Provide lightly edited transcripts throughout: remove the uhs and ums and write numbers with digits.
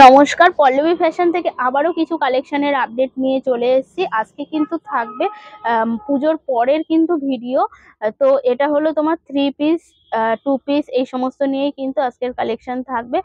নমস্কার, পল্লবী ফ্যাশন থেকে আবারও কিছু কালেকশনের আপডেট নিয়ে চলে এসেছি। আজকে কিন্তু থাকবে পুজোর পরের কিন্তু ভিডিও। তো এটা হলো তোমার 3 পিস, 2 পিস এই সমস্ত নিয়েই কিন্তু আজকের কালেকশন থাকবে।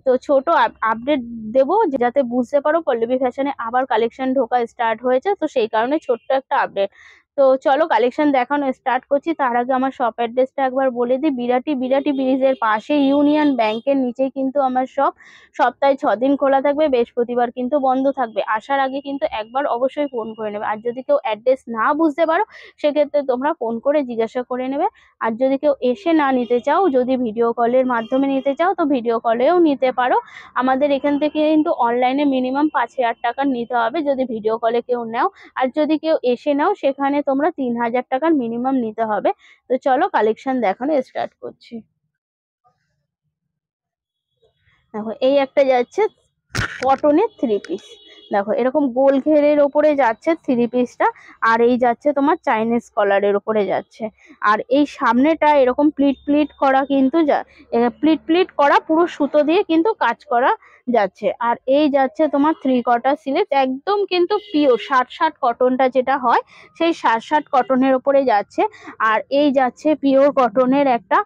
তো ছোট আপডেট দেবো যাতে বুঝতে পারো পল্লবী ফ্যাশনে আবার কালেকশন ঢোকা স্টার্ট হয়েছে, তো সেই কারণে ছোট্ট একটা আপডেট। তো চলো কালেকশন দেখানো স্টার্ট করছি। তার আগে আমার শপ অ্যাড্রেসটা একবার বলে দিই। বিরাটি বিরাটি ব্রিজের পাশে ইউনিয়ন ব্যাংকের নিচেই কিন্তু আমার শপ। সপ্তাহে 6 দিন খোলা থাকবে, বৃহস্পতিবার কিন্তু বন্ধ থাকবে। আসার আগে কিন্তু একবার অবশ্যই ফোন করে নেবে। আর যদি কেউ অ্যাড্রেস না বুঝতে পারো সেক্ষেত্রে তোমরা ফোন করে জিজ্ঞাসা করে নেবে। আর যদি কেউ এসে না নিতে চাও, যদি ভিডিও কলের মাধ্যমে নিতে চাও তো ভিডিও কলেও নিতে পারো। আমাদের এখান থেকে কিন্তু অনলাইনে মিনিমাম 5,000 টাকার নিতে হবে যদি ভিডিও কলে কেউ নাও। আর যদি কেউ এসে নাও সেখানে তোমরা 3,000 টাকার মিনিমাম নিতে হবে। তো চলো কালেকশন দেখানো স্টার্ট করছি। দেখো এই একটা যাচ্ছে কটনের 3 পিস। দেখো এরকম গোল ঘেরের ওপরে যাচ্ছে 3 পিসটা। আর এই যাচ্ছে তোমার চাইনিজ কলারের ওপরে যাচ্ছে। আর এই সামনেটা এরকম প্লিট প্লিট করা কিন্তু প্লিট প্লিট করা পুরো সুতো দিয়ে কিন্তু কাজ করা যাচ্ছে। আর এই যাচ্ছে তোমার 3 কোয়ার্টার স্লিভ, একদম কিন্তু পিওর 60 কটনটা যেটা হয় সেই 60 কটনের ওপরে যাচ্ছে। আর এই যাচ্ছে পিওর কটনের একটা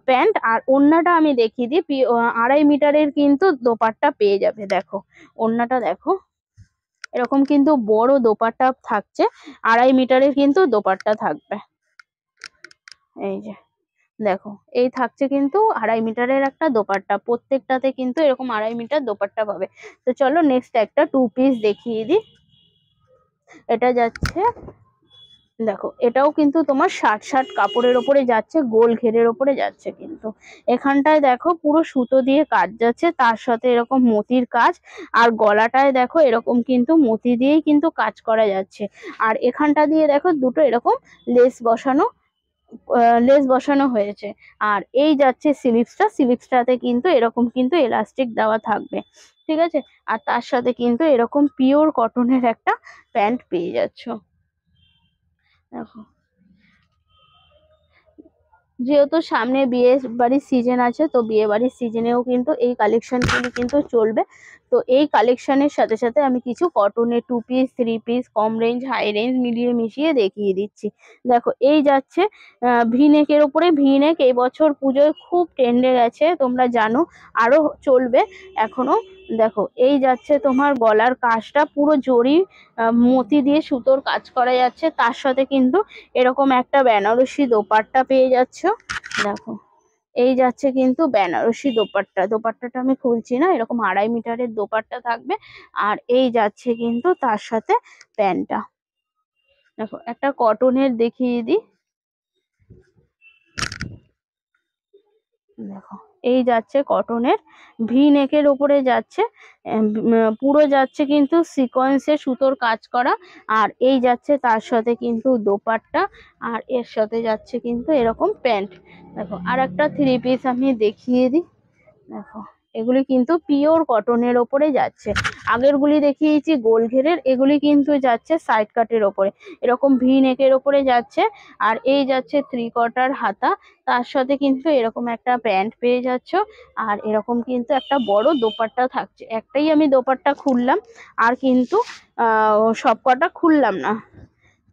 প্যান্ট। আর ওড়নাটা আমি দেখিয়ে দিই। 2.5 মিটারের কিন্তু দোপাট্টা পেয়ে যাবে। দেখো ওড়নাটা দেখো, এরকম কিন্তু বড় দোপাট্টা থাকছে। 2.5 মিটারের কিন্তু দোপাট্টা থাকবে। এই যে দেখো, এই থাকছে কিন্তু 2.5 মিটারের একটা দোপাট্টা। প্রত্যেকটাতে কিন্তু এরকম 2.5 মিটার দোপাট্টা পাবে। তো চলো নেক্সট একটা 2 পিস দেখিয়ে দিই। এটা যাচ্ছে, দেখো এটাও কিন্তু তোমার 60 কাপড়ের ওপরে যাচ্ছে, গোল ঘেরের ওপরে যাচ্ছে। কিন্তু এখানটায় দেখো পুরো সুতো দিয়ে কাজ যাচ্ছে, তার সাথে এরকম মতির কাজ। আর গলাটায় দেখো এরকম কিন্তু মতি দিয়েই কিন্তু কাজ করা যাচ্ছে। আর এখানটা দিয়ে দেখো দুটো এরকম লেস বসানো লেস বসানো হয়েছে। আর এই যাচ্ছে স্লিভসটাতে কিন্তু এরকম কিন্তু এলাস্টিক দেওয়া থাকবে, ঠিক আছে। আর তার সাথে কিন্তু এরকম পিওর কটনের একটা প্যান্ট পেয়ে যাচ্ছ। দেখো যেহেতু সামনে বিয়ে বাড়ির সিজন আছে, তো বিয়ে বাড়ির সিজনেও কিন্তু এই কালেকশনগুলি কিন্তু চলবে। তো এই কালেকশনের সাথে সাথে আমি কিছু কটনের 2 পিস 3 পিস কম রেঞ্জ হাই রেঞ্জ মিলিয়ে মিশিয়ে দেখিয়ে দিচ্ছি। দেখো এই যাচ্ছে ভিনেকের ওপরে। ভিনেক এই বছর পুজোয় খুব ট্রেন্ডে গেছে, তোমরা জানো, আরো চলবে এখনো। দেখো এই যাচ্ছে তোমার গলার কাজটা পুরো জরি মতি দিয়ে সুতোর কাজ করা যাচ্ছে। তার সাথে কিন্তু এরকম একটা বেনারসি দোপাট্টা পেয়ে যাচ্ছ। দেখো এই যাচ্ছে কিন্তু বেনারসি দোপাট্টাটা আমি খুলছি না, এরকম 2.5 মিটারের দোপাট্টা থাকবে। আর এই যাচ্ছে কিন্তু তার সাথে প্যান্টটা। দেখো একটা কটনের দেখিয়ে দিই। দেখো এই যাচ্ছে কটনের, ভি নেকের ওপরে যাচ্ছে, পুরো যাচ্ছে কিন্তু সিকোয়েন্সে সুতোর কাজ করা। আর এই যাচ্ছে তার সাথে কিন্তু দোপাট্টা। আর এর সাথে যাচ্ছে কিন্তু এরকম প্যান্ট। দেখো আর একটা 3 পিস আমি দেখিয়ে দিই। দেখো এগুলি কিন্তু পিওর কটনের ওপরে যাচ্ছে। আগেরগুলি দেখিয়েছি গোল ঘেরের, এগুলি কিন্তু যাচ্ছে সাইড কাটের ওপরে, এরকম ভি নেকের ওপরে যাচ্ছে। আর এই যাচ্ছে 3 কোয়ার্টার হাতা, তার সাথে কিন্তু এরকম একটা প্যান্ট পেয়ে যাচ্ছ। আর এরকম কিন্তু একটা বড় দোপাট্টা থাকছে। একটাই আমি দোপাট্টা খুললাম, আর কিন্তু সব কটা খুললাম না,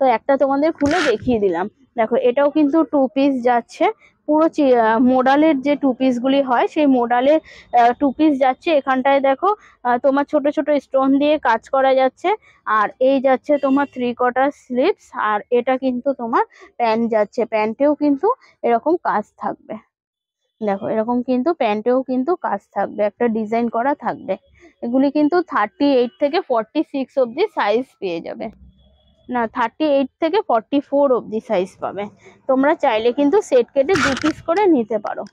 তো একটা তোমাদের খুলে দেখিয়ে দিলাম। দেখো এটাও কিন্তু 2 পিস যাচ্ছে। পুরো মোডালের যে 2 পিস গুলি হয় সেই মোডালের 2 পিস যাচ্ছে। এখানটায় দেখো তোমার ছোট ছোট স্টোন দিয়ে কাজ করা যাচ্ছে। আর এই যাচ্ছে তোমার 3 কোয়ার্টার স্লিভস। আর এটা কিন্তু তোমার প্যান্ট যাচ্ছে, প্যান্টেও কিন্তু এরকম কাজ থাকবে। দেখো এরকম কিন্তু প্যান্টেও কিন্তু কাজ থাকবে, একটা ডিজাইন করা থাকবে। এগুলি কিন্তু 38 থেকে 46 অব্দি সাইজ পেয়ে যাবে। না, 38 থেকে 44 অব্দি সাইজ পাবে। তোমরা চাইলে কিন্তু সেট কেটে 2 পিস করে নিতে পারো।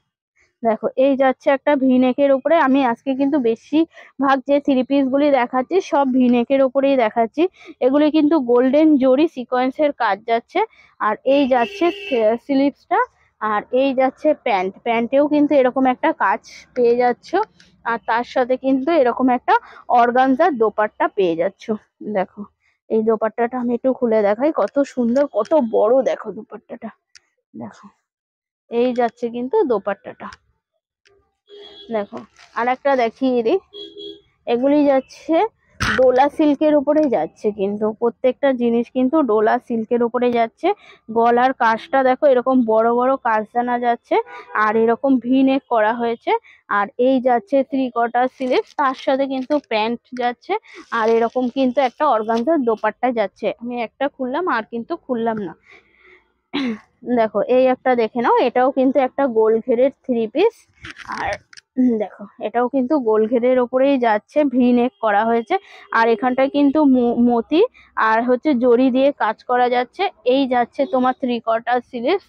দেখো এই যাচ্ছে একটা ভিনেকের উপরে। আমি আজকে কিন্তু বেশিরভাগ যে 3 পিস গুলি দেখাচ্ছি সব ভিনেকের উপরেই দেখাচ্ছি। এগুলি কিন্তু গোল্ডেন জরি সিকোয়েন্সের কাজ যাচ্ছে। আর এই যাচ্ছে স্লিভসটা। আর এই যাচ্ছে প্যান্টেও কিন্তু এরকম একটা কাজ পেয়ে যাচ্ছ। আর তার সাথে কিন্তু এরকম একটা অর্গানজার দোপাট্টা পেয়ে যাচ্ছ। দেখো এই দোপাট্টাটা আমি একটু খুলে দেখাই, কত সুন্দর কত বড় দেখো দোপাট্টাটা। দেখো এই যাচ্ছে কিন্তু দোপাট্টাটা। দেখো আর একটা দেখিয়ে দিই। এগুলি যাচ্ছে ডোলা সিল্কের উপরে যাচ্ছে, কিন্তু প্রত্যেকটা জিনিস কিন্তু ডোলা সিল্কের উপরে যাচ্ছে। গলার কাজটা দেখো এরকম বড় বড় কাজদানা যাচ্ছে, আর এরকম ভি নেক করা হয়েছে। আর এই যাচ্ছে 3/4 স্লিভস, তার সাথে কিন্তু প্যান্ট যাচ্ছে। আর এরকম কিন্তু একটা অর্গানজার দোপাট্টা যাচ্ছে। আমি একটা খুললাম আর কিন্তু খুললাম না। দেখো এই একটা দেখে নাও, এটাও কিন্তু একটা গোল ঘেরের 3 পিস। আর দেখো এটাও কিন্তু গোল ঘেরের ওপরেই যাচ্ছে, ভি নেক করা হয়েছে। আর এখানটায় কিন্তু মতি আর হচ্ছে জড়ি দিয়ে কাজ করা যাচ্ছে। এই যাচ্ছে তোমার 3/4 স্লিভস।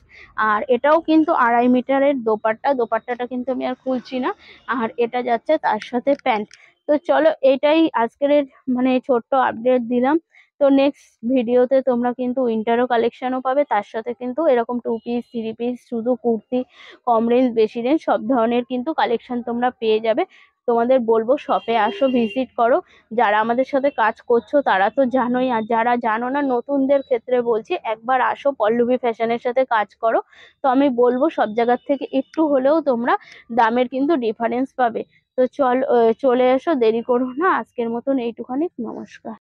আর এটাও কিন্তু 2.5 মিটারের দোপাট্টা। দোপাট্টাটা কিন্তু আমি আর খুলছি না। আর এটা যাচ্ছে তার সাথে প্যান্ট। তো চলো, এটাই আজকের মানে ছোট্ট আপডেট দিলাম। তো নেক্সট ভিডিওতে তোমরা কিন্তু উইন্টারও কালেকশনও পাবে, তার সাথে কিন্তু এরকম 2 পিস 3 পিস, শুধু কুর্তি, কম রেঞ্জ বেশি রেঞ্জ সব ধরনের কিন্তু কালেকশন তোমরা পেয়ে যাবে। তোমাদের বলবো শপে আসো, ভিজিট করো। যারা আমাদের সাথে কাজ করছো তারা তো জানোই, আর যারা জানো না নতুনদের ক্ষেত্রে বলছি, একবার আসো পল্লবী ফ্যাশনের সাথে কাজ করো। তো আমি বলবো সব জায়গার থেকে একটু হলেও তোমরা দামের কিন্তু ডিফারেন্স পাবে। তো চলে এসো, দেরি করো না। আজকের মতন এইটুখানি, নমস্কার।